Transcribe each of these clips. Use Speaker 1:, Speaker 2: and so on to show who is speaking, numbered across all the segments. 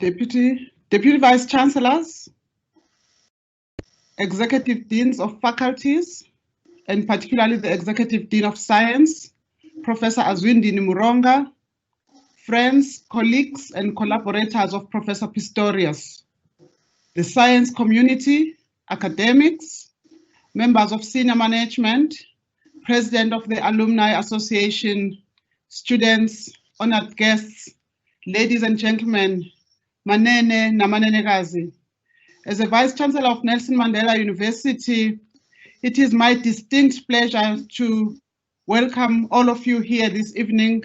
Speaker 1: Deputy Vice Chancellors, Executive Deans of Faculties, and particularly the Executive Dean of Science, Professor Azwindini Muronga, friends, colleagues, and collaborators of Professor Pistorius, the science community, academics, members of senior management, President of the Alumni Association, students, honored guests, ladies and gentlemen, manene na manenekazi. As a Vice Chancellor of Nelson Mandela University, it is my distinct pleasure to welcome all of you here this evening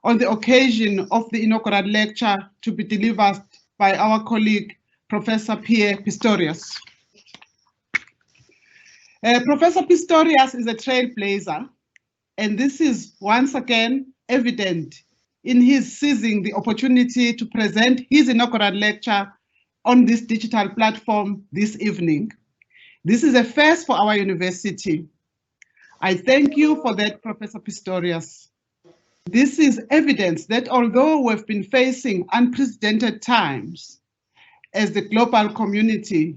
Speaker 1: on the occasion of the inaugural lecture to be delivered by our colleague, Professor Pierre Pistorius. Professor Pistorius is a trailblazer, and this is once again evident in his seizing the opportunity to present his inaugural lecture on this digital platform this evening. This is a first for our university. I thank you for that, Professor Pistorius. This is evidence that although we've been facing unprecedented times as the global community,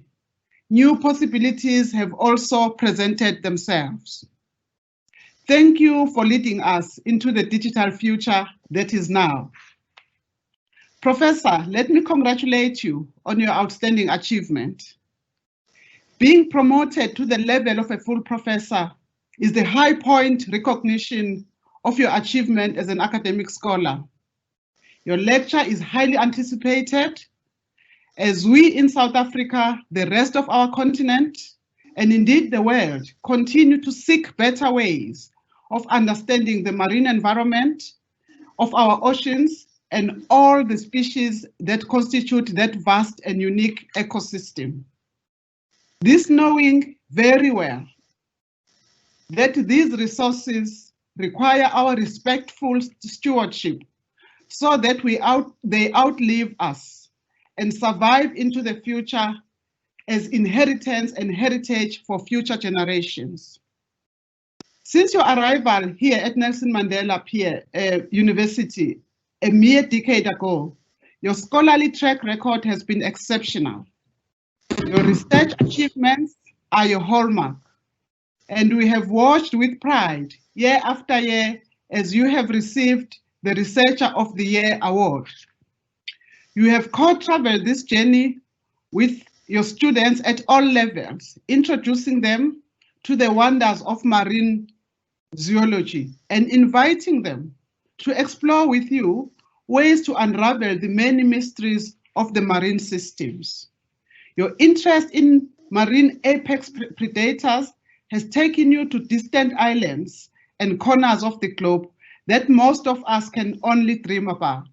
Speaker 1: new possibilities have also presented themselves. Thank you for leading us into the digital future that is now. Professor, let me congratulate you on your outstanding achievement. Being promoted to the level of a full professor is the high point recognition of your achievement as an academic scholar. Your lecture is highly anticipated as we in South Africa, the rest of our continent, and indeed the world, continue to seek better ways of understanding the marine environment of our oceans and all the species that constitute that vast and unique ecosystem. This knowing very well that these resources require our respectful stewardship so that they outlive us and survive into the future as inheritance and heritage for future generations. Since your arrival here at Nelson Mandela University a mere decade ago, your scholarly track record has been exceptional. Your research achievements are your hallmark, and we have watched with pride year after year as you have received the Researcher of the Year award. You have co-traveled this journey with your students at all levels, introducing them to the wonders of marine zoology and inviting them to explore with you ways to unravel the many mysteries of the marine systems. Your interest in marine apex predators has taken you to distant islands and corners of the globe that most of us can only dream about.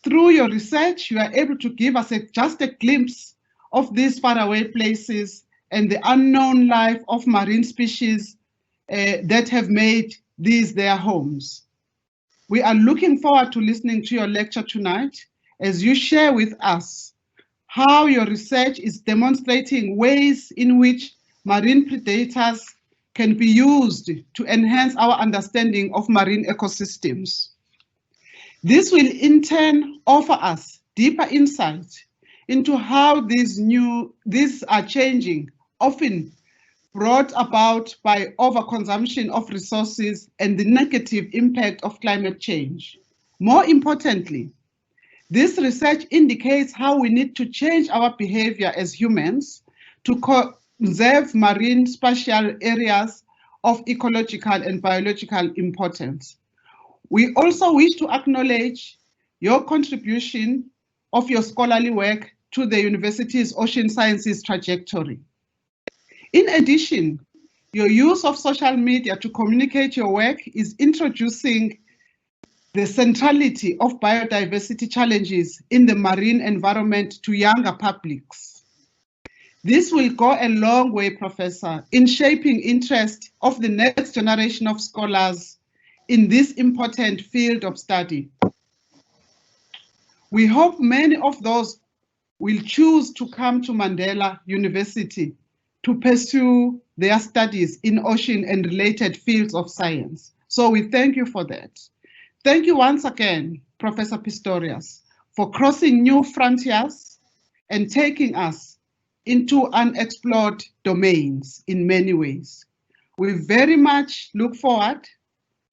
Speaker 1: Through your research, you are able to give us just a glimpse of these faraway places and the unknown life of marine species that have made these their homes. We are looking forward to listening to your lecture tonight as you share with us how your research is demonstrating ways in which marine predators can be used to enhance our understanding of marine ecosystems. This will in turn offer us deeper insight into how these are changing, often brought about by overconsumption of resources and the negative impact of climate change. More importantly, this research indicates how we need to change our behavior as humans to conserve marine spatial areas of ecological and biological importance. We also wish to acknowledge your contribution of your scholarly work to the university's ocean sciences trajectory. In addition, your use of social media to communicate your work is introducing the centrality of biodiversity challenges in the marine environment to younger publics. This will go a long way, Professor, in shaping interest of the next generation of scholars in this important field of study. We hope many of those will choose to come to Mandela University to pursue their studies in ocean and related fields of science. So we thank you for that. Thank you once again, Professor Pistorius, for crossing new frontiers and taking us into unexplored domains in many ways. We very much look forward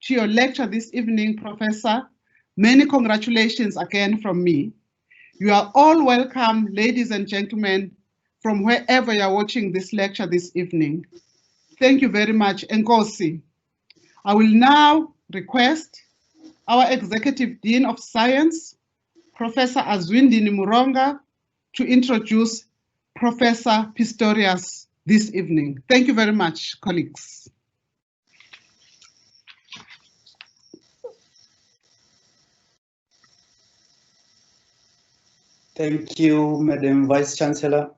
Speaker 1: to your lecture this evening, Professor. Many congratulations again from me. You are all welcome, ladies and gentlemen, from wherever you're watching this lecture this evening. Thank you very much, Nkosi. I will now request our Executive Dean of Science, Professor Azwindini Muronga, to introduce Professor Pistorius this evening. Thank you very much, colleagues.
Speaker 2: Thank you, Madam Vice Chancellor.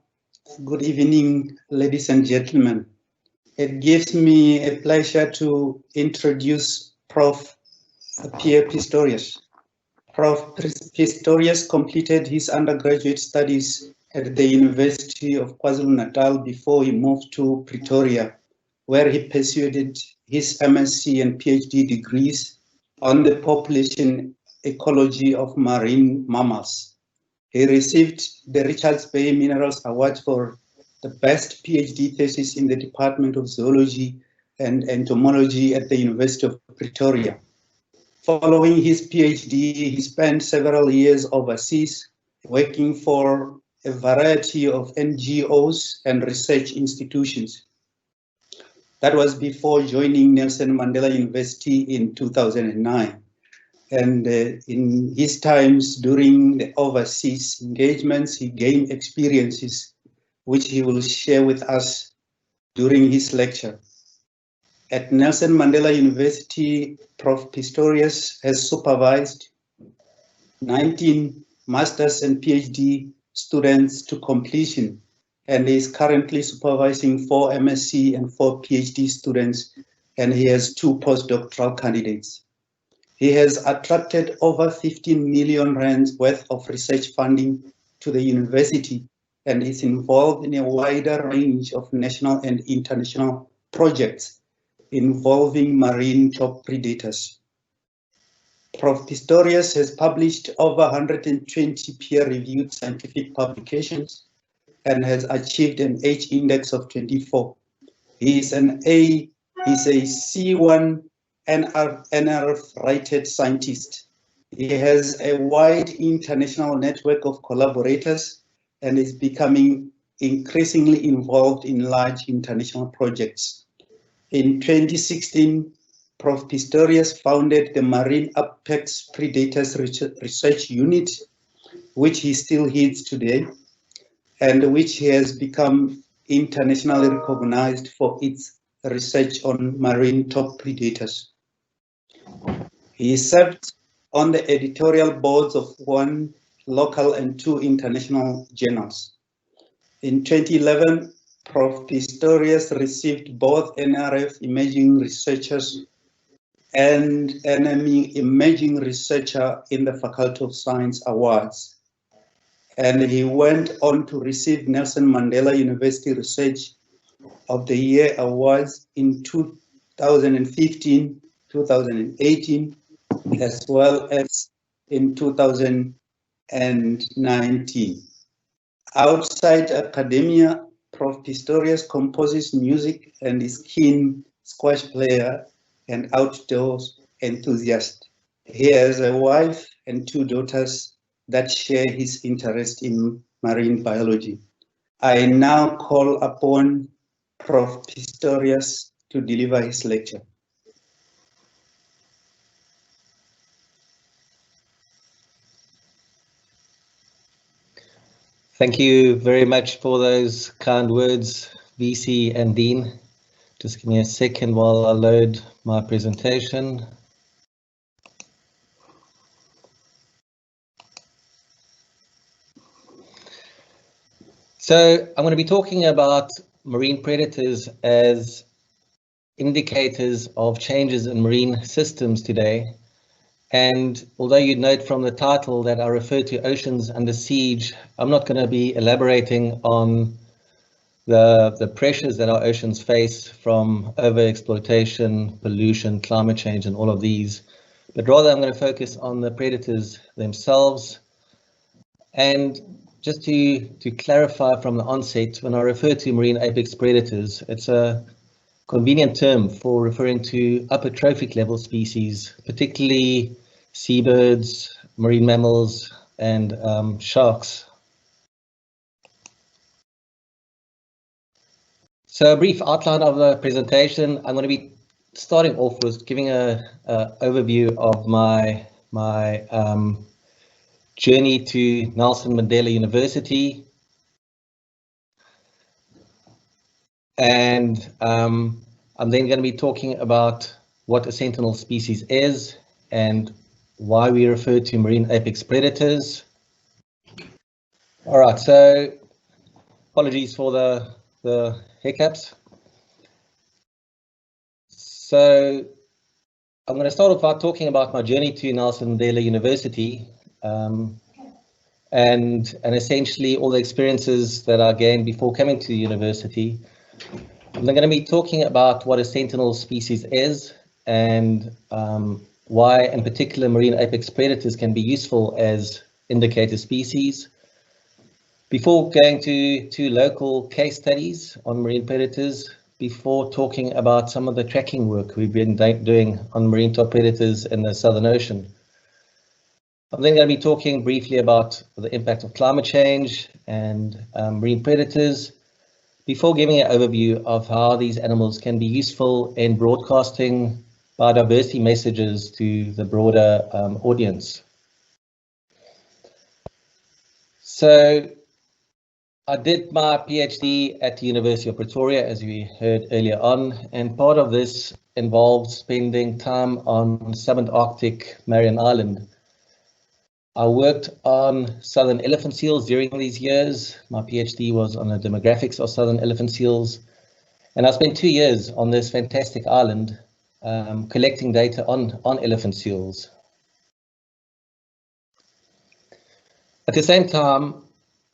Speaker 2: Good evening, ladies and gentlemen. It gives me a pleasure to introduce Prof. Pierre Pistorius. Prof. Pistorius completed his undergraduate studies at the University of KwaZulu-Natal before he moved to Pretoria, where he pursued his MSc and PhD degrees on the population ecology of marine mammals. He received the Richards Bay Minerals Award for the best PhD thesis in the Department of Zoology and Entomology at the University of Pretoria. Following his PhD, he spent several years overseas working for a variety of NGOs and research institutions. That was before joining Nelson Mandela University in 2009. And in his times during the overseas engagements, he gained experiences which he will share with us during his lecture. At Nelson Mandela University, Prof. Pistorius has supervised 19 master's and PhD students to completion and is currently supervising 4 MSc and 4 PhD students, and he has 2 postdoctoral candidates. He has attracted over 15 million rands worth of research funding to the university and is involved in a wider range of national and international projects involving marine top predators. Prof. Pistorius has published over 120 peer-reviewed scientific publications and has achieved an H index of 24. He is a C1 NRF-rated scientist. He has a wide international network of collaborators and is becoming increasingly involved in large international projects. In 2016, Prof. Pistorius founded the Marine Apex Predators Research Unit, which he still heads today, and which has become internationally recognized for its research on marine top predators. He served on the editorial boards of 1 local and 2 international journals. In 2011, Prof. Pistorius received both NRF Emerging Researchers and NME Emerging Researcher in the Faculty of Science Awards. And he went on to receive Nelson Mandela University Research of the Year Awards in 2015, 2018, as well as in 2019. Outside academia, Prof. Pistorius composes music and is keen squash player and outdoors enthusiast. He has a wife and 2 daughters that share his interest in marine biology. I now call upon Prof. Pistorius to deliver his lecture.
Speaker 3: Thank you very much for those kind words, VC and Dean. Just give me a second while I load my presentation. So I'm going to be talking about marine predators as indicators of changes in marine systems today. And although you'd note from the title that I refer to oceans under siege, I'm not going to be elaborating on the pressures that our oceans face from overexploitation, pollution, climate change, and all of these. But rather I'm going to focus on the predators themselves, And just to clarify from the onset, when I refer to marine apex predators, it's a convenient term for referring to upper trophic level species, particularly seabirds, marine mammals, and sharks. So a brief outline of the presentation. I'm going to be starting off with giving a overview of my journey to Nelson Mandela University, and I'm then going to be talking about what a sentinel species is and why we refer to marine apex predators. All right, so apologies for the hiccups. So I'm going to start off by talking about my journey to Nelson Mandela University, and essentially all the experiences that I gained before coming to the university. I'm going to be talking about what a sentinel species is and why in particular marine apex predators can be useful as indicator species. Before going to two local case studies on marine predators, before talking about some of the tracking work we've been doing on marine top predators in the Southern Ocean. I'm then going to be talking briefly about the impact of climate change and marine predators, before giving an overview of how these animals can be useful in broadcasting biodiversity messages to the broader audience. So I did my PhD at the University of Pretoria, as we heard earlier on, and part of this involved spending time on subantarctic Marion Island. I worked on southern elephant seals during these years. My PhD was on the demographics of southern elephant seals, and I spent 2 years on this fantastic island collecting data on elephant seals. At the same time,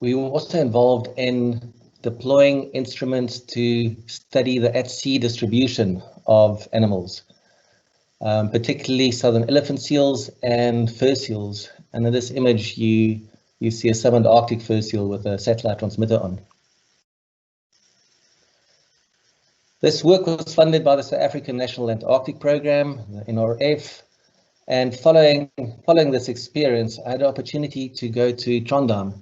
Speaker 3: we were also involved in deploying instruments to study the at-sea distribution of animals, particularly southern elephant seals and fur seals. And in this image, you see a subantarctic fur seal with a satellite transmitter on. This work was funded by the South African National Antarctic Program, the NRF, and following this experience, I had the opportunity to go to Trondheim,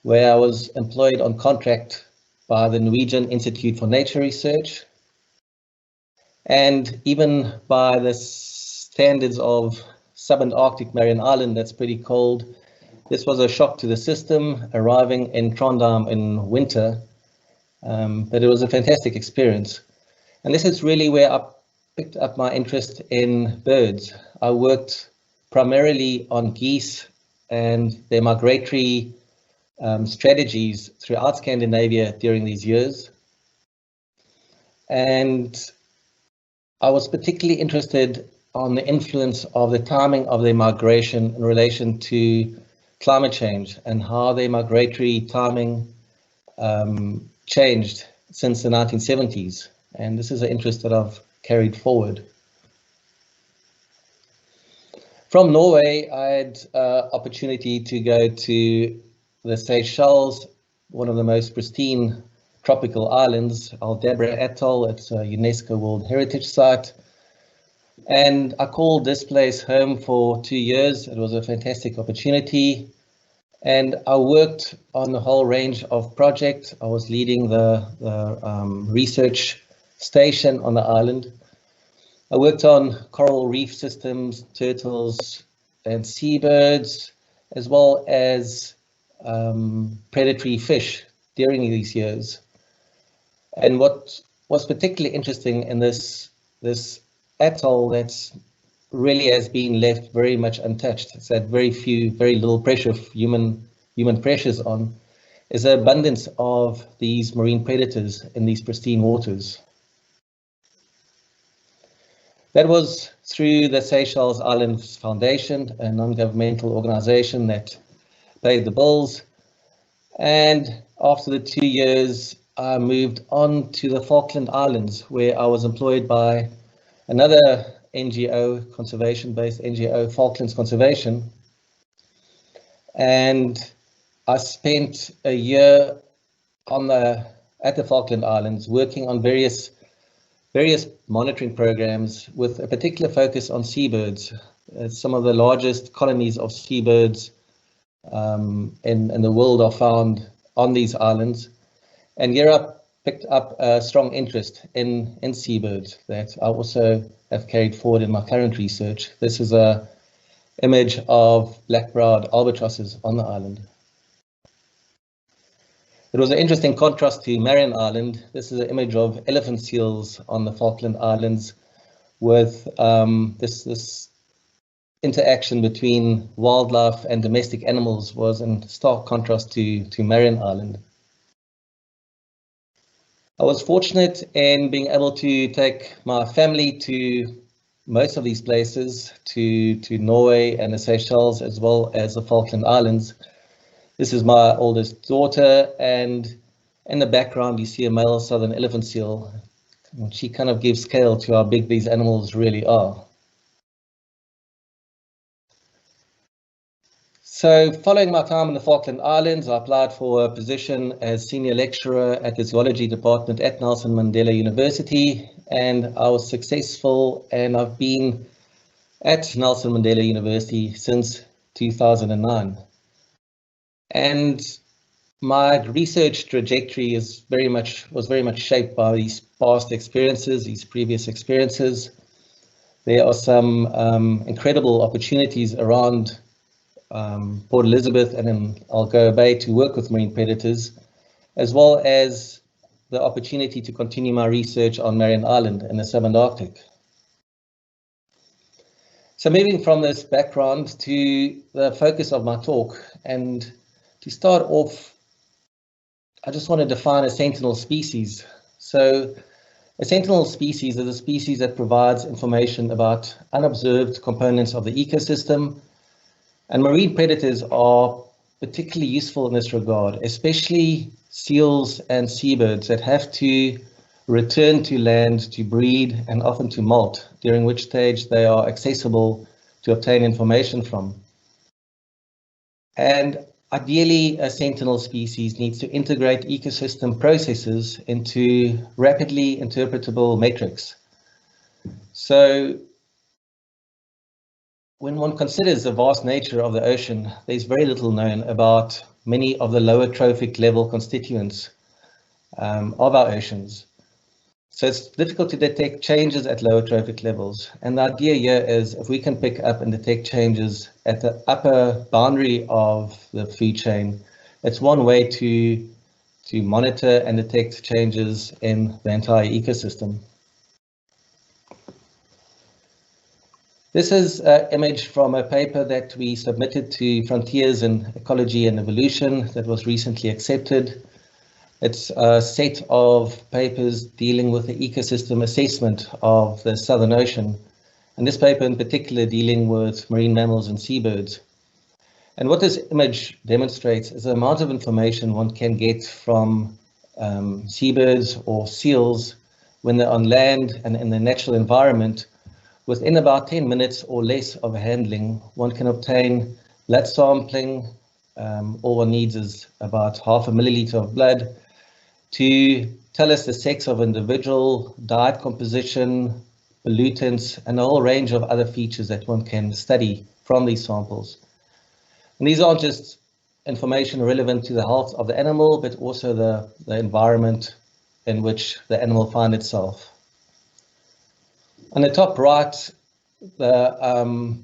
Speaker 3: where I was employed on contract by the Norwegian Institute for Nature Research. And even by the standards of subantarctic Marion Island, that's pretty cold, this was a shock to the system, arriving in Trondheim in winter, but it was a fantastic experience. And this is really where I picked up my interest in birds. I worked primarily on geese and their migratory strategies throughout Scandinavia during these years. And I was particularly interested on the influence of the timing of their migration in relation to climate change and how their migratory timing changed since the 1970s. And this is an interest that I've carried forward. From Norway, I had opportunity to go to the Seychelles, one of the most pristine tropical islands, Aldabra Atoll. It's a UNESCO World Heritage Site. And I called this place home for 2 years. It was a fantastic opportunity. And I worked on a whole range of projects. I was leading the research station on the island. I worked on coral reef systems, turtles, and seabirds, as well as predatory fish during these years. And what was particularly interesting in this atoll that's really has been left very much untouched, it's had very little pressure of human pressures on, is the abundance of these marine predators in these pristine waters. That was through the Seychelles Islands Foundation, a non-governmental organization that paid the bills. And after the 2 years, I moved on to the Falkland Islands, where I was employed by another NGO, conservation-based NGO, Falklands Conservation. And I spent a year at the Falkland Islands working on various monitoring programs with a particular focus on seabirds. Some of the largest colonies of seabirds in the world are found on these islands. And here I picked up a strong interest in seabirds that I also have carried forward in my current research. This is an image of black-browed albatrosses on the island. It was an interesting contrast to Marion Island. This is an image of elephant seals on the Falkland Islands with this interaction between wildlife and domestic animals was in stark contrast to Marion Island. I was fortunate in being able to take my family to most of these places, to Norway and the Seychelles, as well as the Falkland Islands. This is my oldest daughter, and in the background you see a male southern elephant seal. She kind of gives scale to how big these animals really are. So following my time in the Falkland Islands, I applied for a position as senior lecturer at the zoology department at Nelson Mandela University, and I was successful, and I've been at Nelson Mandela University since 2009. And my research trajectory was very much shaped by these past experiences, these previous experiences. There are some incredible opportunities around Port Elizabeth and in Algoa Bay to work with marine predators, as well as the opportunity to continue my research on Marion Island in the subantarctic. So moving from this background to the focus of my talk, and to start off, I just want to define a sentinel species. So a sentinel species is a species that provides information about unobserved components of the ecosystem, and marine predators are particularly useful in this regard, especially seals and seabirds that have to return to land to breed and often to molt, during which stage they are accessible to obtain information from. And ideally, a sentinel species needs to integrate ecosystem processes into rapidly interpretable metrics. So when one considers the vast nature of the ocean, there's very little known about many of the lower trophic level constituents of our oceans. So it's difficult to detect changes at lower trophic levels. And the idea here is if we can pick up and detect changes at the upper boundary of the food chain, it's one way to monitor and detect changes in the entire ecosystem. This is an image from a paper that we submitted to Frontiers in Ecology and Evolution that was recently accepted. It's a set of papers dealing with the ecosystem assessment of the Southern Ocean, and this paper in particular dealing with marine mammals and seabirds. And what this image demonstrates is the amount of information one can get from seabirds or seals when they're on land and in the natural environment. Within about 10 minutes or less of handling, one can obtain blood sampling. All one needs is about 0.5 milliliter of blood to tell us the sex of individual, diet composition, pollutants, and a whole range of other features that one can study from these samples. And these aren't just information relevant to the health of the animal, but also the environment in which the animal finds itself. On the top right, the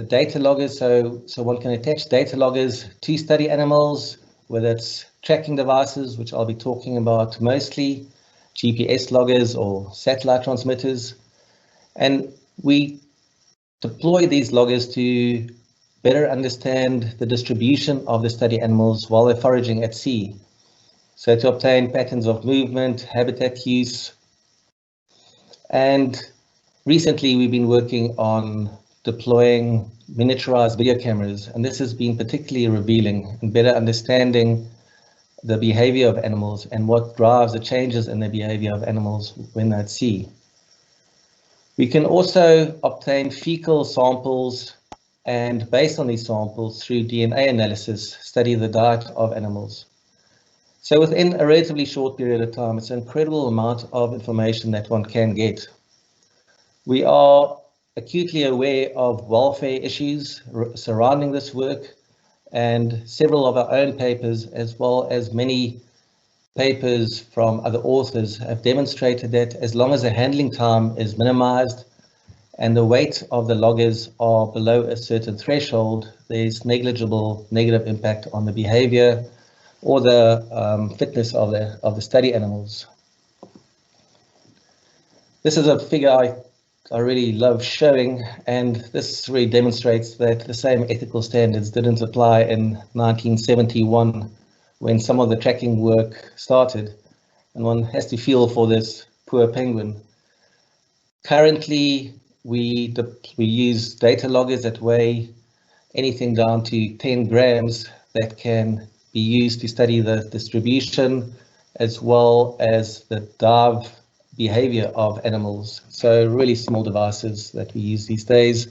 Speaker 3: data loggers, so one can attach data loggers to study animals, whether it's tracking devices, which I'll be talking about mostly, GPS loggers or satellite transmitters. And we deploy these loggers to better understand the distribution of the study animals while they're foraging at sea. So to obtain patterns of movement, habitat use. And recently we've been working on deploying miniaturized video cameras, and this has been particularly revealing in better understanding the behavior of animals and what drives the changes in the behavior of animals when they're at sea. We can also obtain fecal samples and based on these samples through DNA analysis, study the diet of animals. So within a relatively short period of time, it's an incredible amount of information that one can get. We are acutely aware of welfare issues surrounding this work, and several of our own papers, as well as many papers from other authors, have demonstrated that as long as the handling time is minimized and the weight of the loggers are below a certain threshold, there's negligible negative impact on the behavior or the fitness of the study animals. This is a figure I really love showing, and this really demonstrates that the same ethical standards didn't apply in 1971 when some of the tracking work started, and one has to feel for this poor penguin. Currently, we use data loggers that weigh anything down to 10 grams that can be used to study the distribution as well as the dive behavior of animals. So really small devices that we use these days.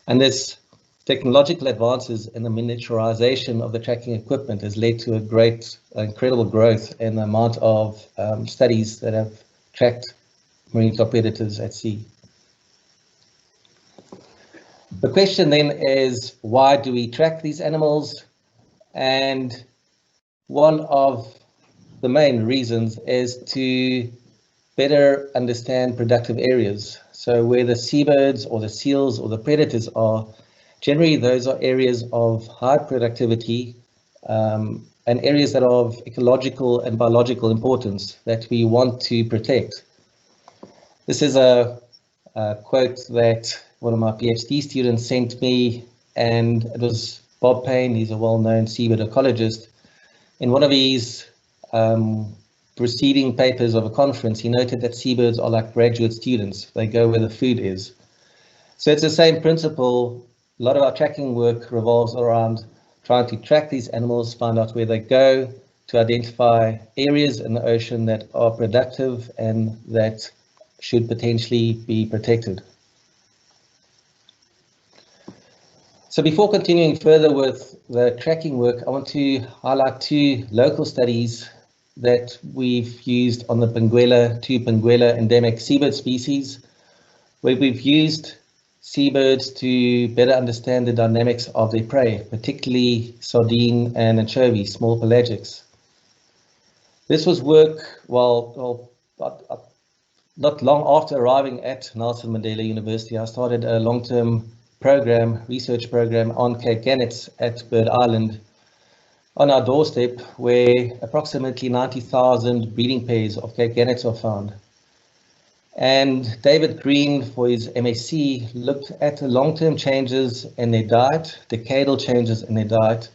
Speaker 3: And this technological advances in the miniaturization of the tracking equipment has led to incredible growth in the amount of studies that have tracked marine top predators at sea. The question then is, why do we track these animals? And one of the main reasons is to better understand productive areas. So where the seabirds or the seals or the predators are, generally those are areas of high productivity and areas that are of ecological and biological importance that we want to protect. This is a quote that one of my PhD students sent me, and it was Bob Payne. He's a well-known seabird ecologist. In one of his preceding papers of a conference, he noted that seabirds are like graduate students. They go where the food is. So it's the same principle. A lot of our tracking work revolves around trying to track these animals, find out where they go, to identify areas in the ocean that are productive and that should potentially be protected. So before continuing further with the tracking work, I want to highlight two local studies that we've used on the two Benguela endemic seabird species, where we've used seabirds to better understand the dynamics of their prey, particularly sardine and anchovy, small pelagics. This was work not long after arriving at Nelson Mandela University. I started a long-term research program on Cape Gannets at Bird Island, on our doorstep, where approximately 90,000 breeding pairs of Cape Gannets are found. And David Green, for his MSc, looked at the long-term changes in their diet, decadal changes in their diet,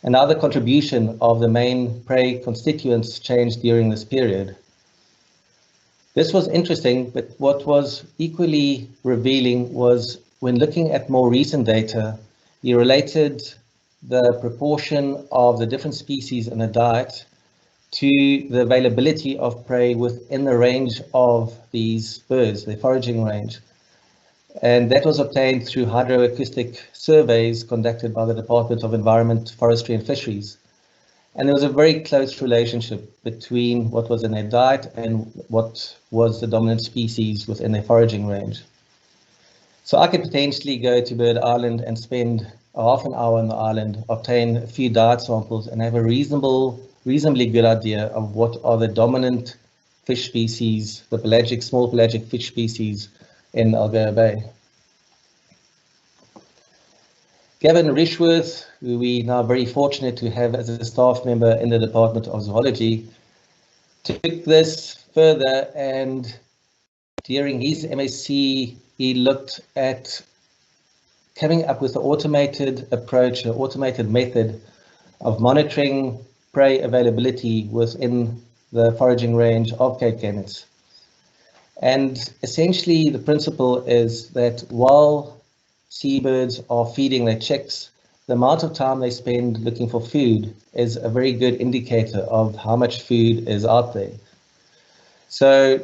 Speaker 3: and how the contribution of the main prey constituents changed during this period. This was interesting, but what was equally revealing was when looking at more recent data, he related the proportion of the different species in a diet to the availability of prey within the range of these birds, their foraging range. And that was obtained through hydroacoustic surveys conducted by the Department of Environment, Forestry and Fisheries. And there was a very close relationship between what was in their diet and what was the dominant species within their foraging range. So I could potentially go to Bird Island and spend half an hour on the island, obtain a few diet samples, and have a reasonably good idea of what are the dominant fish species, the small pelagic fish species in Algoa Bay. Gavin Rishworth, who we are now very fortunate to have as a staff member in the Department of Zoology, took this further, and during his MSc, he looked at coming up with an automated approach, an automated method of monitoring prey availability within the foraging range of Cape Gannets. And essentially the principle is that while seabirds are feeding their chicks, the amount of time they spend looking for food is a very good indicator of how much food is out there. So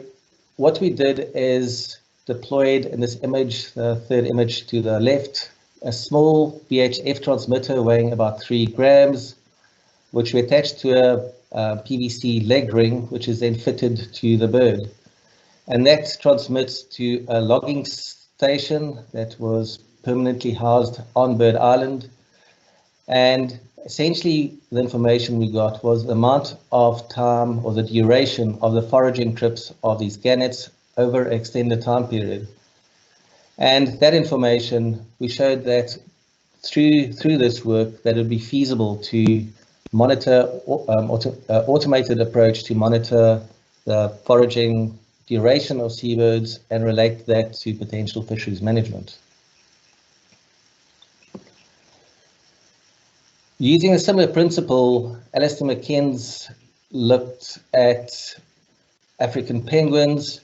Speaker 3: what we did is deployed in this image, the third image to the left, a small VHF transmitter weighing about 3 grams, which we attached to a PVC leg ring, which is then fitted to the bird. And that transmits to a logging station that was permanently housed on Bird Island. And essentially the information we got was the amount of time or the duration of the foraging trips of these gannets over an extended time period. And that information, we showed that through this work that it would be feasible to monitor automated approach to monitor the foraging duration of seabirds and relate that to potential fisheries management. Using a similar principle, Alistair McKenzie looked at African penguins.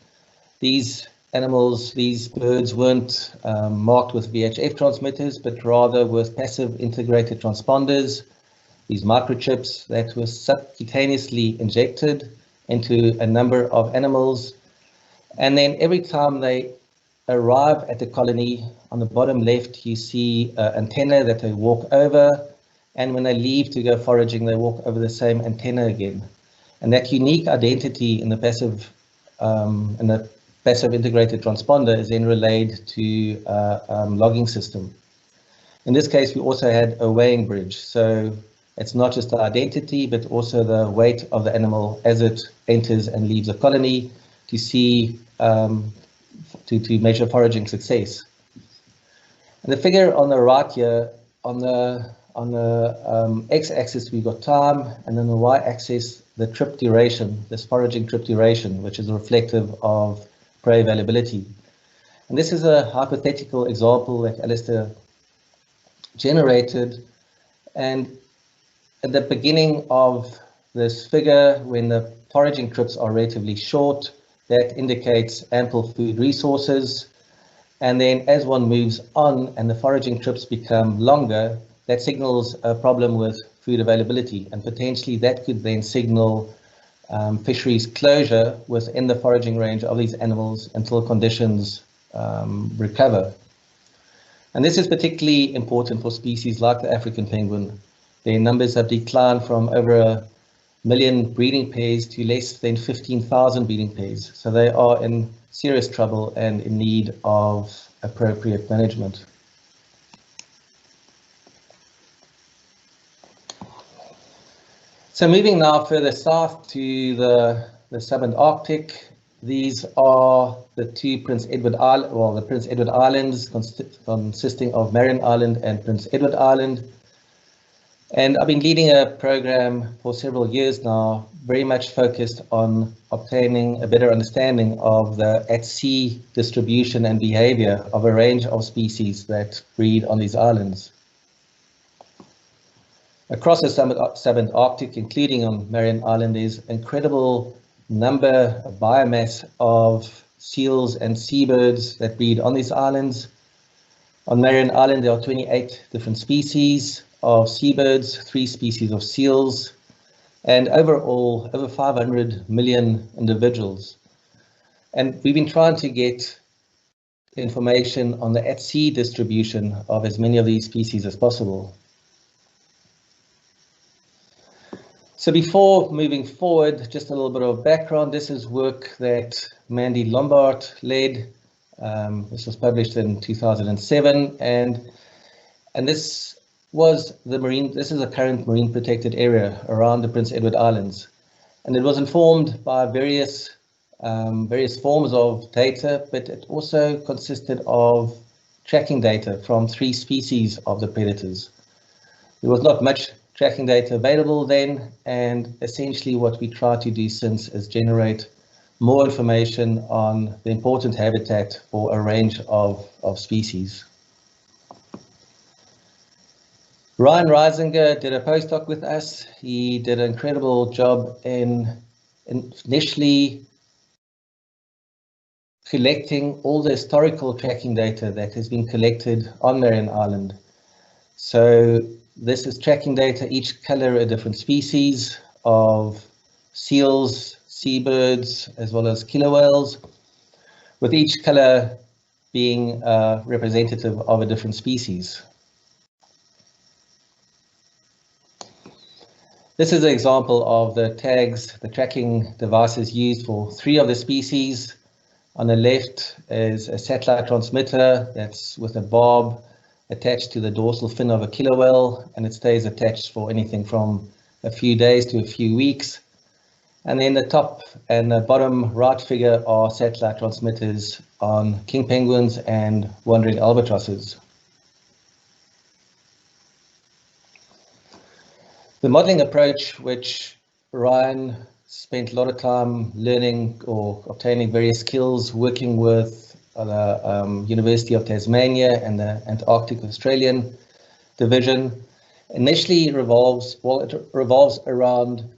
Speaker 3: These animals, these birds weren't marked with VHF transmitters, but rather with passive integrated transponders, these microchips that were subcutaneously injected into a number of animals. And then every time they arrive at the colony, on the bottom left, you see an antenna that they walk over. And when they leave to go foraging, they walk over the same antenna again. And that unique identity in the passive integrated transponder is then relayed to a logging system. In this case, we also had a weighing bridge. So it's not just the identity, but also the weight of the animal as it enters and leaves a colony to see, to measure foraging success. And the figure on the right here, on the x-axis we've got time, and then the y-axis the trip duration, this foraging trip duration, which is reflective of prey availability. And this is a hypothetical example that Alistair generated, and at the beginning of this figure, when the foraging trips are relatively short, that indicates ample food resources. And then as one moves on and the foraging trips become longer, that signals a problem with food availability, and potentially that could then signal fisheries closure within the foraging range of these animals until conditions recover. And this is particularly important for species like the African penguin. Their numbers have declined from over 1 million breeding pairs to less than 15,000 breeding pairs. So they are in serious trouble and in need of appropriate management. So moving now further south to the sub-Antarctic, these are the two Prince Edward Islands, well, the Prince Edward Islands consisting of Marion Island and Prince Edward Island. And I've been leading a program for several years now, very much focused on obtaining a better understanding of the at-sea distribution and behavior of a range of species that breed on these islands. Across the sub-Antarctic, including on Marion Island, there's incredible number of biomass of seals and seabirds that breed on these islands. On Marion Island, there are 28 different species of seabirds, 3 species of seals, and overall over 500 million individuals. And we've been trying to get information on the at-sea distribution of as many of these species as possible. So before moving forward, just a little bit of background. This is work that Mandy Lombard led. This was published in 2007, and this was this is a current marine protected area around the Prince Edward Islands, and it was informed by various forms of data, but it also consisted of tracking data from 3 species of the predators. There was not much tracking data available then, and essentially what we try to do since is generate more information on the important habitat for a range of species. Ryan Reisinger did a postdoc with us. He did an incredible job in initially collecting all the historical tracking data that has been collected on Marion Island. So this is tracking data, each color a different species of seals, seabirds, as well as killer whales, with each color being representative of a different species. This is an example of the tags, the tracking devices used for 3 of the species. On the left is a satellite transmitter that's with a barb attached to the dorsal fin of a killer whale, and it stays attached for anything from a few days to a few weeks. And then the top and the bottom right figure are satellite transmitters on king penguins and wandering albatrosses. The modeling approach, which Ryan spent a lot of time learning or obtaining various skills working with the University of Tasmania and the Antarctic Australian division, initially revolves around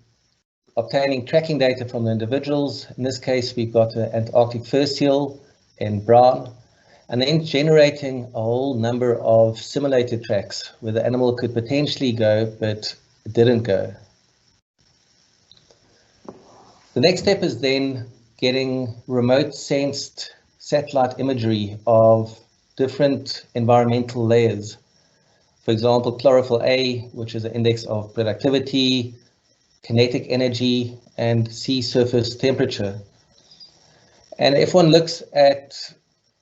Speaker 3: obtaining tracking data from the individuals. In this case, we've got the Antarctic fur seal in brown, and then generating a whole number of simulated tracks where the animal could potentially go, but it didn't go. The next step is then getting remote sensed satellite imagery of different environmental layers. For example, chlorophyll A, which is an index of productivity, kinetic energy, and sea surface temperature. And if one looks at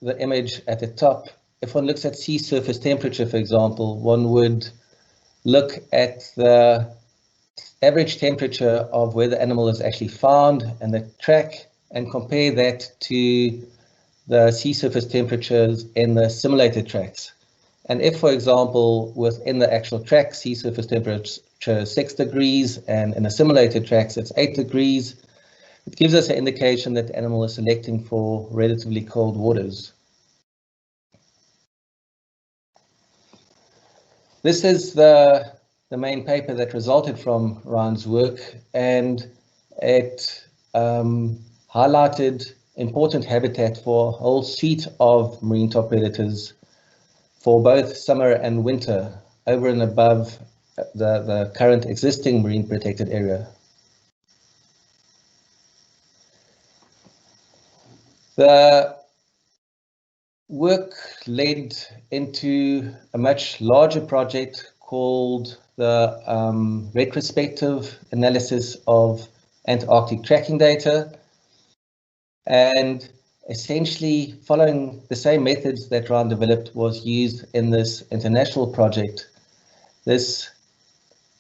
Speaker 3: the image at the top, if one looks at sea surface temperature, for example, one would look at the average temperature of where the animal is actually found and the track, and compare that to the sea surface temperatures in the simulated tracks. And if, for example, within the actual track, sea surface temperature is 6 degrees, and in the simulated tracks it's 8 degrees, it gives us an indication that the animal is selecting for relatively cold waters. This is the main paper that resulted from Ryan's work, and it highlighted important habitat for a whole suite of marine top predators for both summer and winter, over and above the current existing marine protected area. The work led into a much larger project called the retrospective analysis of Antarctic tracking data, and essentially following the same methods that Ryan developed was used in this international project. This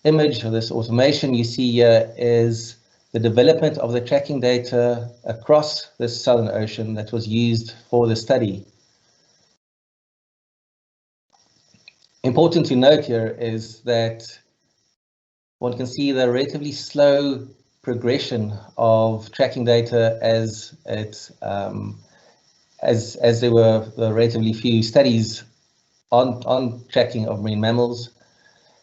Speaker 3: image or this automation you see here is the development of the tracking data across the Southern Ocean that was used for the study. Important to note here is that one can see the relatively slow progression of tracking data as there were relatively few studies on tracking of marine mammals.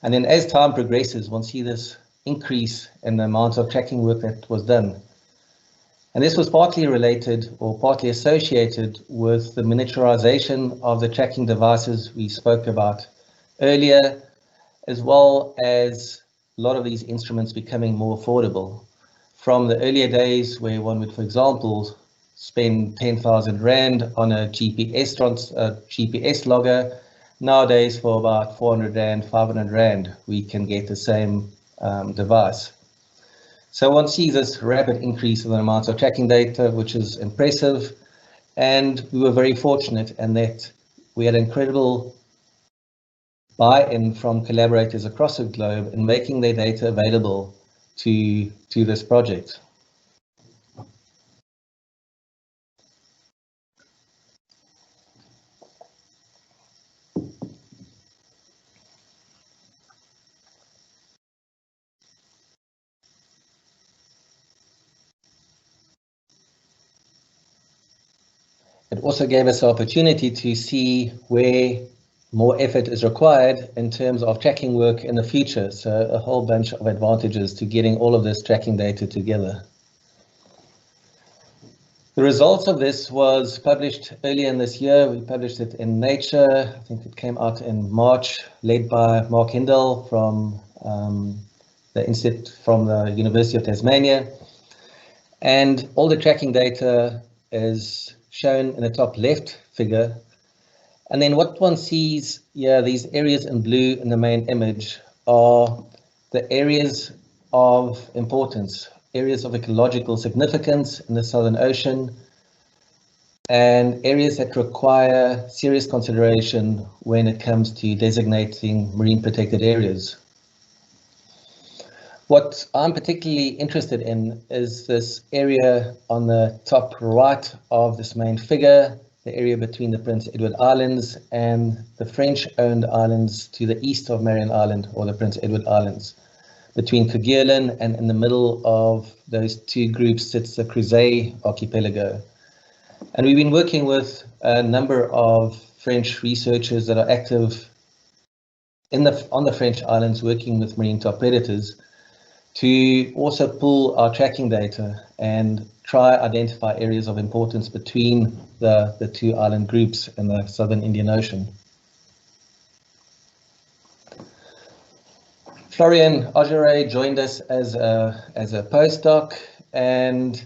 Speaker 3: And then as time progresses, one sees this increase in the amount of tracking work that was done. And this was partly related or partly associated with the miniaturization of the tracking devices we spoke about earlier, as well as a lot of these instruments becoming more affordable. From the earlier days where one would, for example, spend 10,000 Rand on a GPS logger, nowadays for about 400 Rand, 500 Rand, we can get the same device. So one sees this rapid increase in the amount of tracking data, which is impressive, and we were very fortunate in that we had incredible buy-in from collaborators across the globe in making their data available to this project. It also gave us the opportunity to see where more effort is required in terms of tracking work in the future. So a whole bunch of advantages to getting all of this tracking data together. The results of this was published earlier in this year. We published it in Nature. I think it came out in March, led by Mark Hindell from the Institute from the University of Tasmania. And all the tracking data is shown in the top left figure. And then what one sees here, these areas in blue in the main image, are the areas of importance, areas of ecological significance in the Southern Ocean, and areas that require serious consideration when it comes to designating marine protected areas. What I'm particularly interested in is this area on the top right of this main figure, the area between the Prince Edward Islands and the French-owned islands to the east of Marion Island, or the Prince Edward Islands. Between Kerguelen and in the middle of those two groups sits the Crozet archipelago. And we've been working with a number of French researchers that are active on the French islands, working with marine top predators, to also pull our tracking data and try identify areas of importance between the two island groups in the Southern Indian Ocean. Florian Augeret joined us as a postdoc, and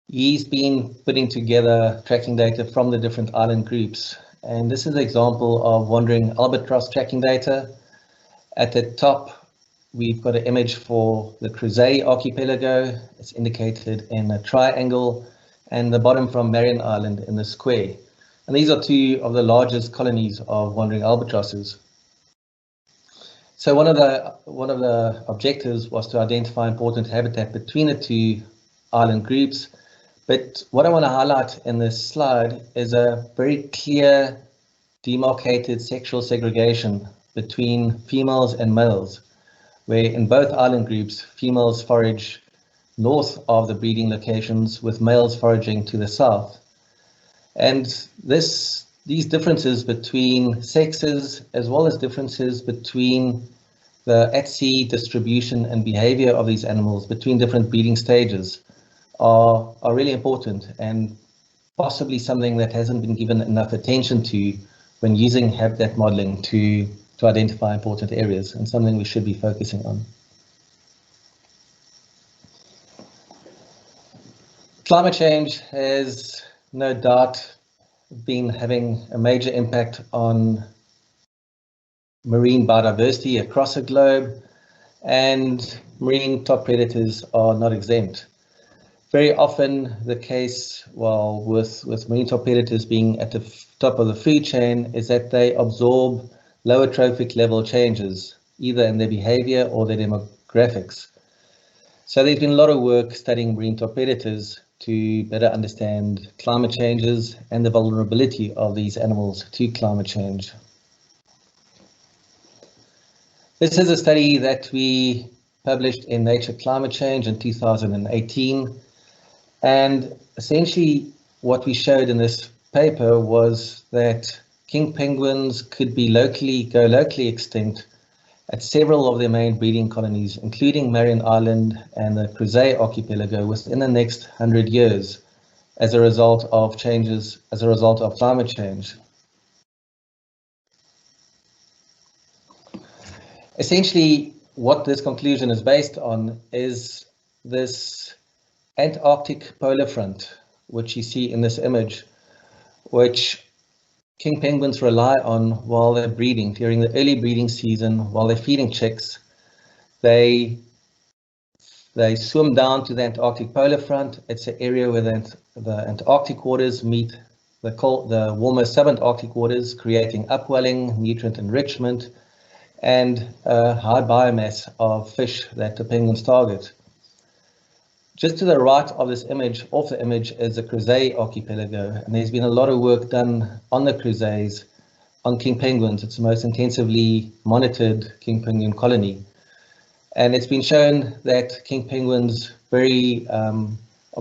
Speaker 3: he's been putting together tracking data from the different island groups. And this is an example of wandering albatross tracking data. At the top, we've got an image for the Crozet archipelago. It's indicated in a triangle, and the bottom from Marion Island in the square. And these are two of the largest colonies of wandering albatrosses. So one of the objectives was to identify important habitat between the two island groups. But what I want to highlight in this slide is a very clear demarcated sexual segregation between females and males, where in both island groups, females forage north of the breeding locations with males foraging to the south. And these differences between sexes, as well as differences between the at-sea distribution and behavior of these animals between different breeding stages, are really important, and possibly something that hasn't been given enough attention to when using habitat modeling to identify important areas, and something we should be focusing on. Climate change has no doubt been having a major impact on marine biodiversity across the globe, and marine top predators are not exempt. Very often the case, well, with marine top predators being at the top of the food chain, is that they absorb lower trophic level changes, either in their behavior or their demographics. So there's been a lot of work studying marine top predators to better understand climate changes and the vulnerability of these animals to climate change. This is a study that we published in Nature Climate Change in 2018. And essentially what we showed in this paper was that king penguins could be go locally extinct at several of their main breeding colonies, including Marion Island and the Crozet archipelago, within the next 100 years as a result of climate change. Essentially, what this conclusion is based on is this Antarctic polar front, which you see in this image, which king penguins rely on while they're breeding. During the early breeding season, while they're feeding chicks, they swim down to the Antarctic polar front. It's an area where the Antarctic waters meet the warmer subantarctic waters, creating upwelling, nutrient enrichment, and a high biomass of fish that the penguins target. Just to the right of this image, off the image, is the Crozet archipelago, and there's been a lot of work done on the Crozets on king penguins. It's the most intensively monitored king penguin colony, and it's been shown that king penguins are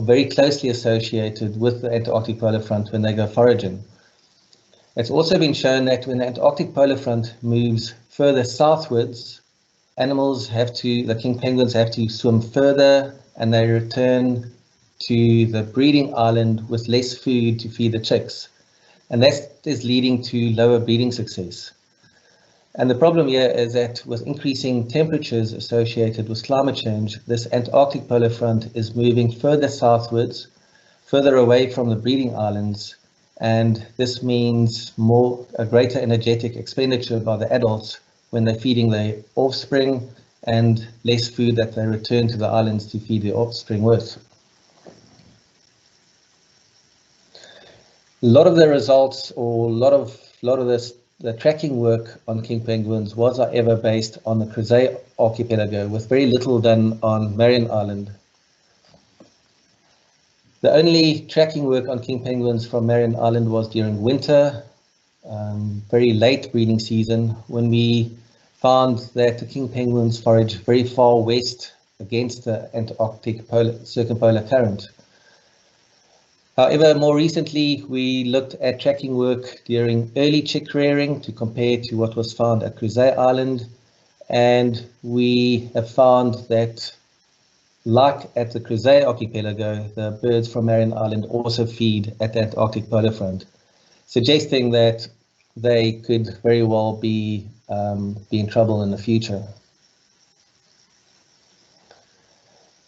Speaker 3: very closely associated with the Antarctic polar front when they go foraging. It's also been shown that when the Antarctic polar front moves further southwards, the king penguins have to swim further, and they return to the breeding island with less food to feed the chicks. And that is leading to lower breeding success. And the problem here is that with increasing temperatures associated with climate change, this Antarctic polar front is moving further southwards, further away from the breeding islands, and this means a greater energetic expenditure by the adults when they're feeding their offspring, and less food that they return to the islands to feed their offspring with. A lot of the results, or a lot of the tracking work on king penguins was, however, based on the Crozet archipelago, with very little done on Marion Island. The only tracking work on king penguins from Marion Island was during winter, very late breeding season, when we found that the king penguins forage very far west against the Antarctic circumpolar current. However, more recently, we looked at tracking work during early chick rearing to compare to what was found at Crozet Island, and we have found that, like at the Crozet archipelago, the birds from Marion Island also feed at the Antarctic polar front, suggesting that they could very well be in trouble in the future.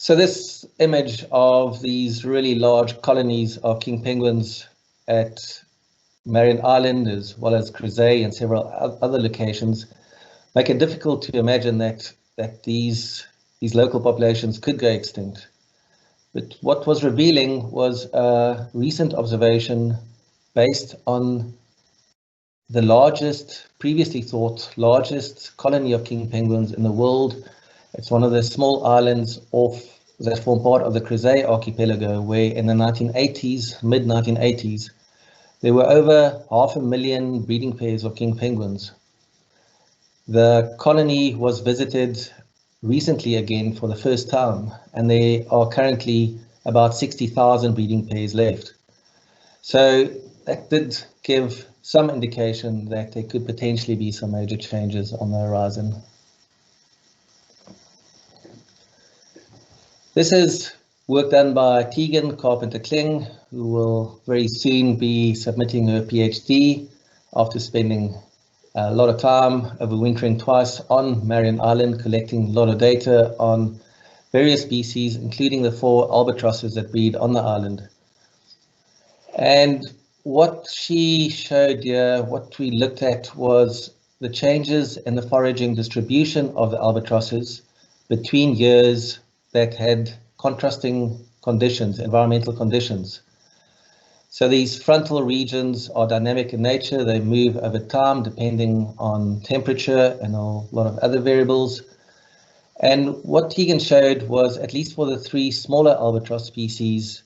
Speaker 3: So this image of these really large colonies of king penguins at Marion Island, as well as Crozet and several other locations, make it difficult to imagine that these local populations could go extinct. But what was revealing was a recent observation based on the previously thought largest colony of king penguins in the world. It's one of the small islands that form part of the Crozet archipelago, where in the mid-1980s, there were over 500,000 breeding pairs of king penguins. The colony was visited recently again for the first time, and there are currently about 60,000 breeding pairs left. So that did give some indication that there could potentially be some major changes on the horizon. This is work done by Tegan Carpenter-Kling, who will very soon be submitting her PhD after spending a lot of time overwintering twice on Marion Island, collecting a lot of data on various species, including the 4 albatrosses that breed on the island. And what she showed here, what we looked at, was the changes in the foraging distribution of the albatrosses between years that had contrasting conditions, environmental conditions. So these frontal regions are dynamic in nature. They move over time depending on temperature and a lot of other variables. And what Tegan showed was, at least for the 3 smaller albatross species,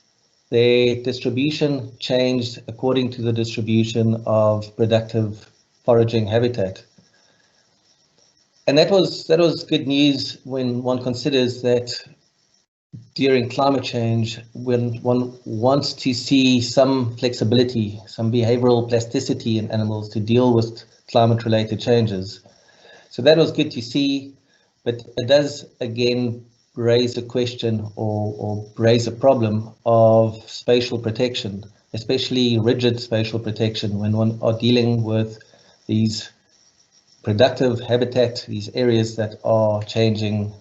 Speaker 3: their distribution changed according to the distribution of productive foraging habitat. And that was good news when one considers that during climate change, when one wants to see some flexibility, some behavioral plasticity in animals to deal with climate-related changes. So that was good to see, but it does again raise a question or raise a problem of spatial protection, especially rigid spatial protection, when one are dealing with these productive habitat, these areas that are changing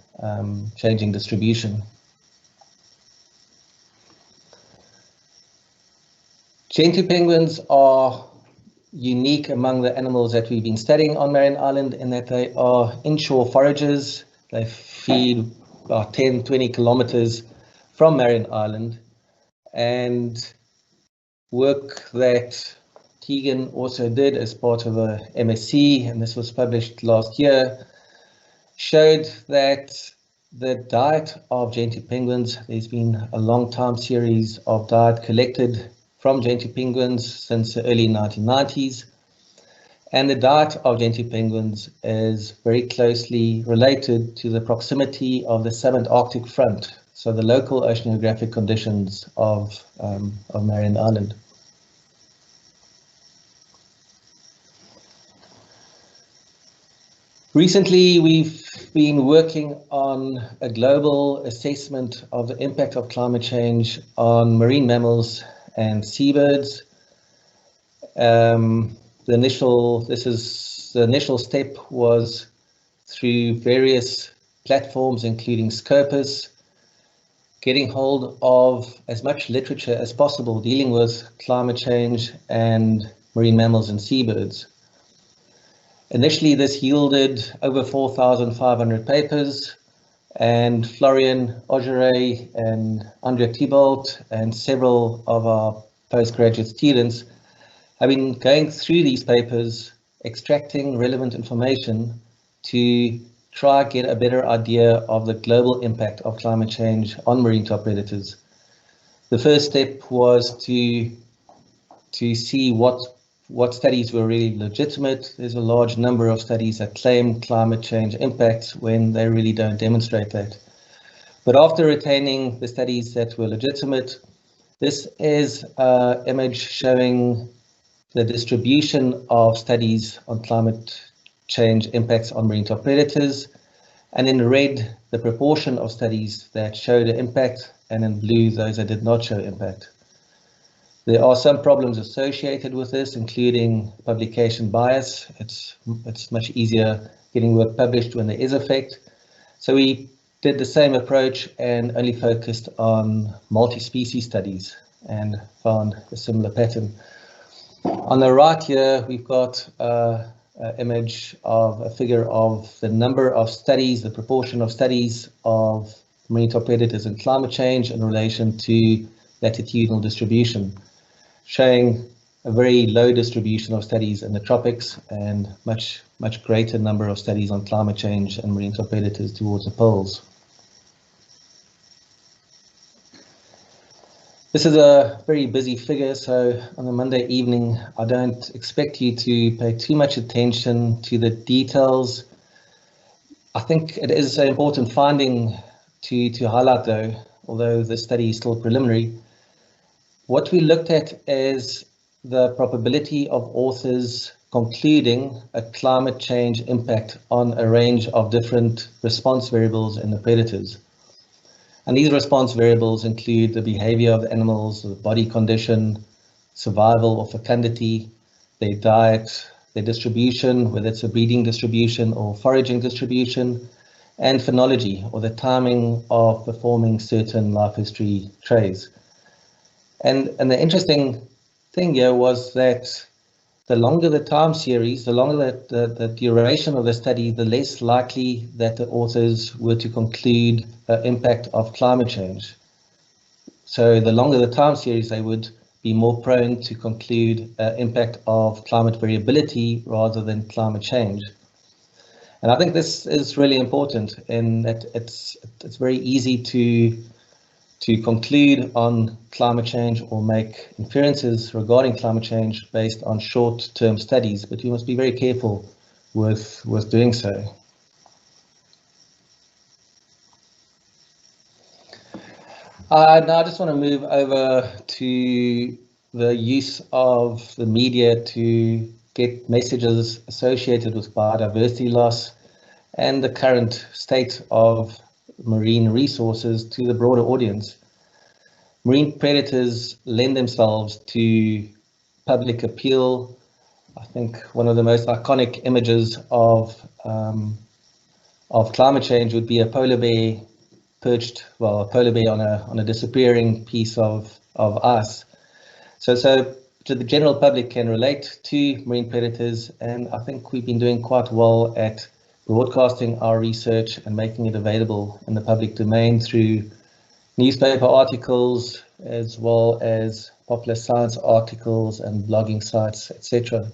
Speaker 3: distribution. Gentoo penguins are unique among the animals that we've been studying on Marion Island in that they are inshore foragers. They feed about 10-20 kilometers from Marion Island, and work that Tegan also did as part of a MSc, and this was published last year, showed that the diet of Gentoo penguins, there's been a long time series of diet collected from Gentoo penguins since the early 1990s. And the diet of Gentoo penguins is very closely related to the proximity of the subantarctic front, so the local oceanographic conditions of Marion Island. Recently, we've been working on a global assessment of the impact of climate change on marine mammals and seabirds. The initial step was through various platforms, including Scopus, getting hold of as much literature as possible dealing with climate change and marine mammals and seabirds. Initially, this yielded over 4,500 papers, and Florian Augeray and Andrea Thibault and several of our postgraduate students have been going through these papers, extracting relevant information to try get a better idea of the global impact of climate change on marine top predators. The first step was to see what studies were really legitimate. There's a large number of studies that claim climate change impacts when they really don't demonstrate that. But after retaining the studies that were legitimate, this is an image showing the distribution of studies on climate change impacts on marine top predators, and in red, the proportion of studies that showed an impact, and in blue, those that did not show impact. There are some problems associated with this, including publication bias. It's much easier getting work published when there is effect. So we did the same approach and only focused on multi-species studies and found a similar pattern. On the right here, we've got an image of a figure of the number of studies, the proportion of studies of marine top predators and climate change in relation to latitudinal distribution, showing a very low distribution of studies in the tropics and much greater number of studies on climate change and marine top predators towards the poles. This is a very busy figure, so on a Monday evening, I don't expect you to pay too much attention to the details. I think it is an important finding to highlight though, although the study is still preliminary. What we looked at is the probability of authors concluding a climate change impact on a range of different response variables in the predators. And these response variables include the behavior of the animals, the body condition, survival or fecundity, their diet, their distribution, whether it's a breeding distribution or foraging distribution, and phenology, or the timing of performing certain life history traits. And the interesting thing here was that the longer the time series, the longer the duration of the study, the less likely that the authors were to conclude the impact of climate change. So the longer the time series, they would be more prone to conclude impact of climate variability rather than climate change. And I think this is really important in that it's very easy to conclude on climate change or make inferences regarding climate change based on short-term studies, but you must be very careful with doing so. Now I just want to move over to the use of the media to get messages associated with biodiversity loss and the current state of marine resources to the broader audience. Marine predators lend themselves to public appeal. I think one of the most iconic images of climate change would be a polar bear perched, well, a polar bear on a disappearing piece of ice. So the general public can relate to marine predators, and I think we've been doing quite well at broadcasting our research and making it available in the public domain through newspaper articles, as well as popular science articles and blogging sites, etc.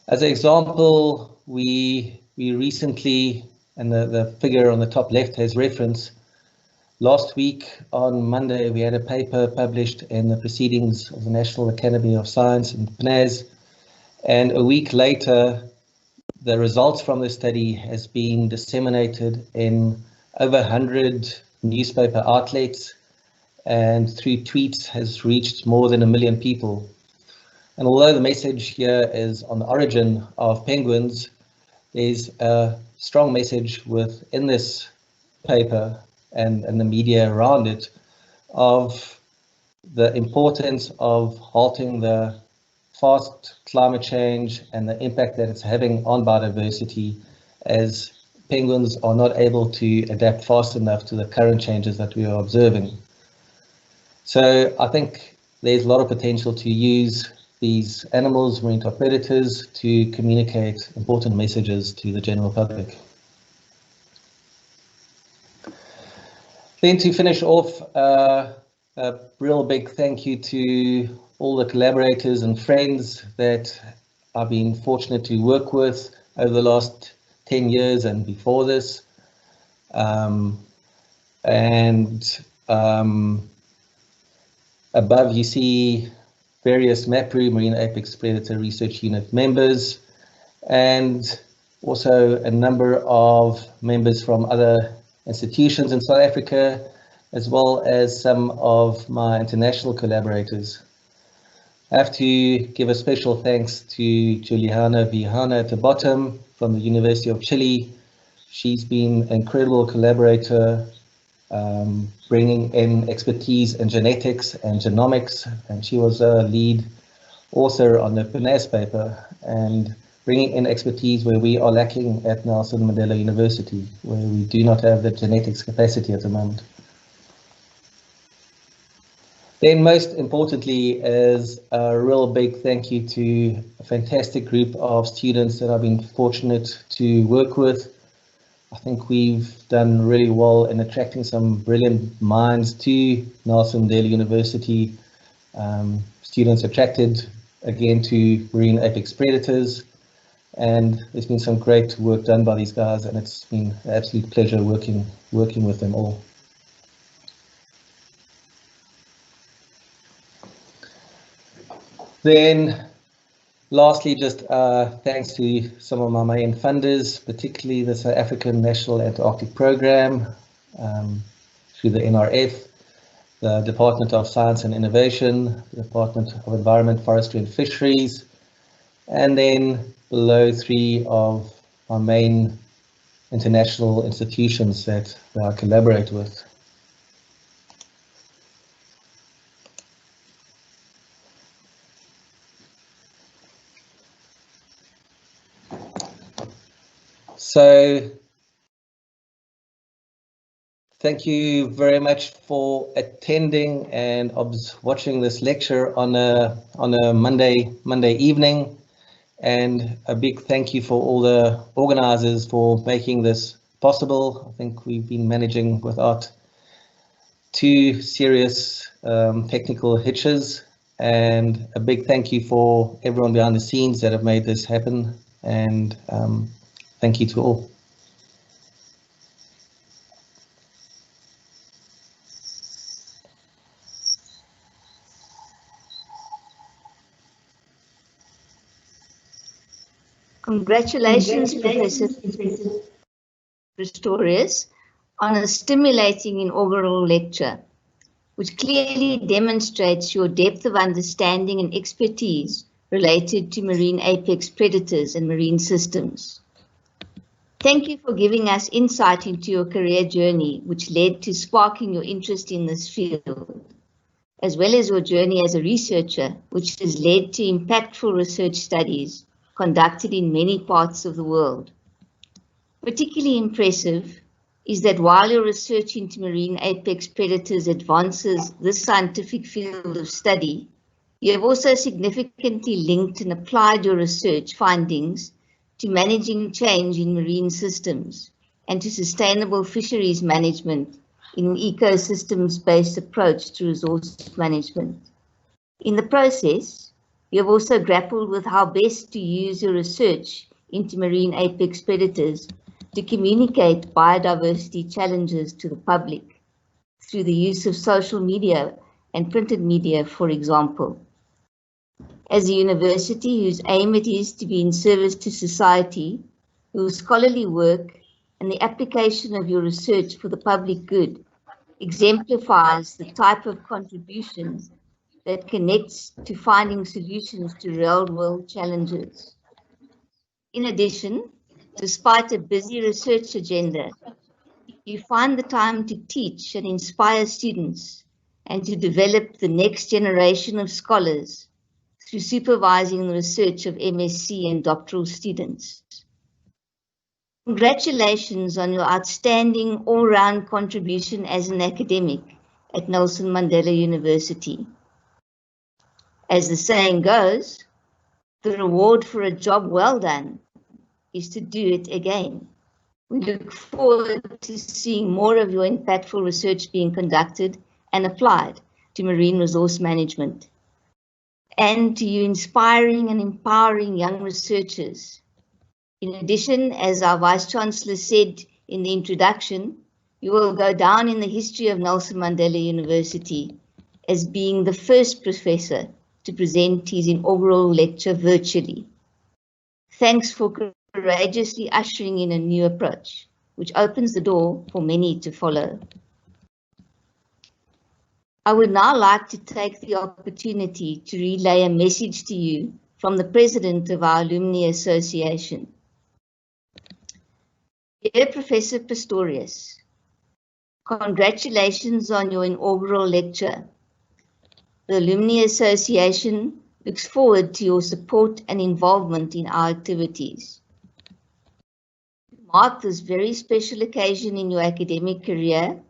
Speaker 3: As an example, we recently, and the figure on the top left has reference, last week on Monday we had a paper published in the Proceedings of the National Academy of Science in PNAS, and a week later the results from the study has been disseminated in over 100 newspaper outlets, and through tweets has reached more than 1 million people. And although the message here is on the origin of penguins, there's a strong message within this paper and the media around it of the importance of halting the fast climate change and the impact that it's having on biodiversity, as penguins are not able to adapt fast enough to the current changes that we are observing. So I think there's a lot of potential to use these animals, marine type predators, to communicate important messages to the general public. Then to finish off, a real big thank you to all the collaborators and friends that I've been fortunate to work with over the last 10 years and before this. Above you see various MAPRU, Marine Apex Predator Research Unit members, and also a number of members from other institutions in South Africa, as well as some of my international collaborators. I have to give a special thanks to Juliana Vihana at the bottom from the University of Chile. She's been an incredible collaborator, bringing in expertise in genetics and genomics, and she was a lead author on the PNAS paper, and bringing in expertise where we are lacking at Nelson Mandela University, where we do not have the genetics capacity at the moment. Then most importantly is a real big thank you to a fantastic group of students that I've been fortunate to work with. I think we've done really well in attracting some brilliant minds to Nelson Mandela University. Students attracted again to marine apex predators, and there's been some great work done by these guys, and it's been an absolute pleasure working with them all. Then lastly, just thanks to some of my main funders, particularly the South African National Antarctic Programme, through the NRF, the Department of Science and Innovation, the Department of Environment, Forestry and Fisheries, and then below 3 of our main international institutions that I collaborate with. So thank you very much for attending and watching this lecture on a Monday evening, and a big thank you for all the organizers for making this possible. I think we've been managing without too serious technical hitches, and a big thank you for everyone behind the scenes that have made this happen, and thank you to all.
Speaker 4: Congratulations, Professor Pistorius, on a stimulating inaugural lecture, which clearly demonstrates your depth of understanding and expertise related to marine apex predators and marine systems. Thank you for giving us insight into your career journey, which led to sparking your interest in this field, as well as your journey as a researcher, which has led to impactful research studies conducted in many parts of the world. Particularly impressive is that while your research into marine apex predators advances this scientific field of study, you have also significantly linked and applied your research findings to managing change in marine systems and to sustainable fisheries management in an ecosystems-based approach to resource management. In the process, you have also grappled with how best to use your research into marine apex predators to communicate biodiversity challenges to the public through the use of social media and printed media, for example. As a university whose aim it is to be in service to society, your scholarly work and the application of your research for the public good exemplifies the type of contribution that connects to finding solutions to real-world challenges. In addition, despite a busy research agenda, you find the time to teach and inspire students and to develop the next generation of scholars through supervising the research of MSc and doctoral students. Congratulations on your outstanding all-round contribution as an academic at Nelson Mandela University. As the saying goes, the reward for a job well done is to do it again. We look forward to seeing more of your impactful research being conducted and applied to marine resource management, and to you inspiring and empowering young researchers. In addition, as our Vice-Chancellor said in the introduction, you will go down in the history of Nelson Mandela University as being the first professor to present his inaugural lecture virtually. Thanks for courageously ushering in a new approach, which opens the door for many to follow. I would now like to take the opportunity to relay a message to you from the President of our Alumni Association. Dear Professor Pistorius, congratulations on your inaugural lecture. The Alumni Association looks forward to your support and involvement in our activities. To mark this very special occasion in your academic career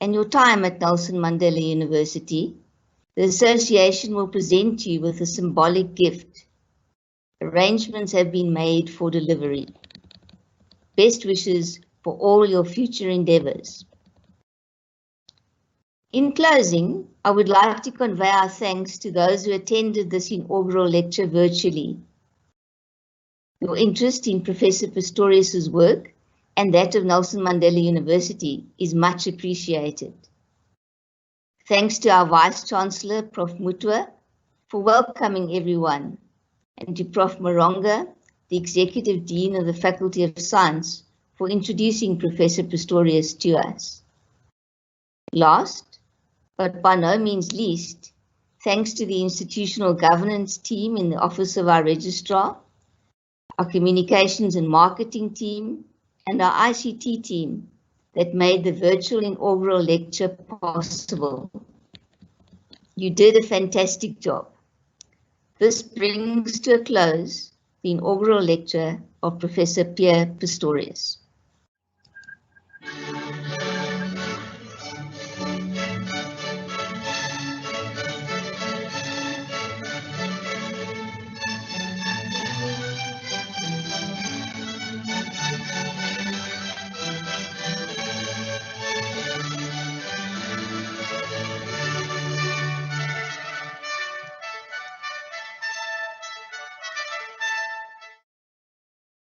Speaker 4: and your time at Nelson Mandela University, the Association will present you with a symbolic gift. Arrangements have been made for delivery. Best wishes for all your future endeavors. In closing, I would like to convey our thanks to those who attended this inaugural lecture virtually. Your interest in Professor Pistorius's work and that of Nelson Mandela University is much appreciated. Thanks to our Vice-Chancellor, Prof. Mutwa, for welcoming everyone, and to Prof. Moronga, the Executive Dean of the Faculty of Science, for introducing Professor Pistorius to us. Last, but by no means least, thanks to the institutional governance team in the Office of our Registrar, our communications and marketing team, and our ICT team that made the virtual inaugural lecture possible. You did a fantastic job. This brings to a close the inaugural lecture of Professor Pierre Pistorius.